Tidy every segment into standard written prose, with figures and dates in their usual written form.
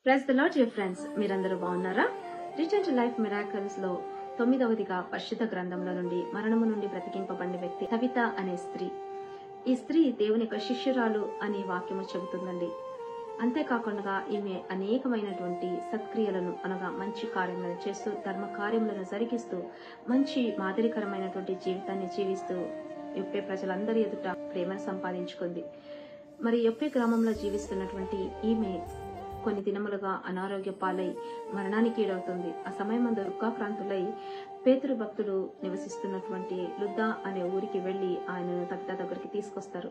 Praise the lord dear friends, మీరందరూ బాగున్నారా? Return to life miracles లో 9వదిగా పరిశుద్ధ గ్రంథంలో నుండి మరణము నుండి బ్రతికింపబడిన వ్యక్తి తబిత అనే స్త్రీ. ఈ స్త్రీ దేవుని యొక్క శిష్యురాలు అనే వాక్యము చెబుతుందండి. అంతేకాకుండా ఈమె అనేకమైనటువంటి సత్క్రియలను అనగా మంచి కార్యములను చేస్తూ ధర్మ కార్యములను జరిగిస్తూ మంచి మాదిరికరమైనటువంటి జీవితాన్ని జీవిస్తూ యొప్పే ప్రజలందరి ఎదుట ప్రేమను సంపాదించుకుంది. మరి యొప్పే గ్రామంలో జీవిస్తున్నటువంటి ఈమె కొన్ని దినములుగా అనారోగ్య పాలై మరణానికి ఈడవుతుంది. ఆ సమయమందు దుఃఖాక్రాంతులై పేతురు భక్తులు నివసిస్తున్నటువంటి లుద్దా అనే ఊరికి వెళ్లి ఆయనను తబిత దగ్గరికి తీసుకొస్తారు.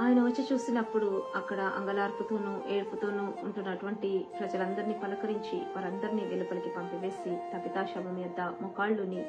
ఆయన వచ్చి చూసినప్పుడు అక్కడ అంగలార్పుతోనూ ఏడుపుతోనూ ఉంటున్నటువంటి ప్రజలందరినీ పలకరించి వారందరినీ వెలుపలికి పంపివేసి తబిత శవం యొద్ద మోకాళ్ళుని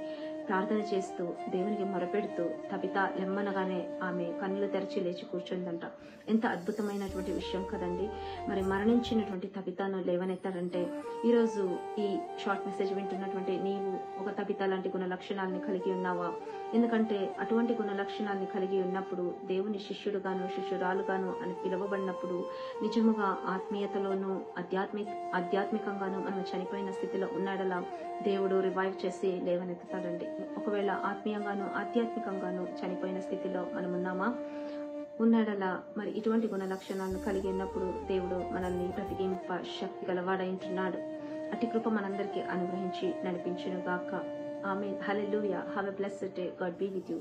ప్రార్థన చేస్తూ దేవునికి మొరపెడుతూ తబిత లెమ్మనగానే ఆమె కన్నులు తెరిచి లేచి కూర్చుందంట. ఎంత అద్భుతమైనటువంటి విషయం కదండి. మరి మరణించినటువంటి తబితను లేవనెత్తారంటే ఈరోజు ఈ షార్ట్ మెసేజ్ వింటున్నటువంటి నీవు ఒక తబిత లాంటి గుణ లక్షణాలని కలిగి ఉన్నావా? ఎందుకంటే అటువంటి గుణ లక్షణాలని కలిగి ఉన్నప్పుడు దేవుని శిష్యుడుగాను శిష్యురాలుగాను అని పిలువబడినప్పుడు నిజముగా ఆత్మీయతలోనూ ఆధ్యాత్మికంగాను మనం చనిపోయిన స్థితిలో ఉన్నాడలా దేవుడు రివైవ్ చేసి లేవనెత్తుతాడండి. ఒకవేళ ఆత్మీయంగాను ఆధ్యాత్మికంగాను చనిపోయిన స్థితిలో మనం ఉన్నాడలా మరి ఇటువంటి గుణ లక్షణాలను కలిగి ఉన్నప్పుడు దేవుడు మనల్ని బ్రతికింప శక్తి గలవాడైంటున్నాడు. అట్టి కృప మనందరికీ అనుగ్రహించి నడిపించును గాక. Amen. Hallelujah. Have a blessed day. God be with you.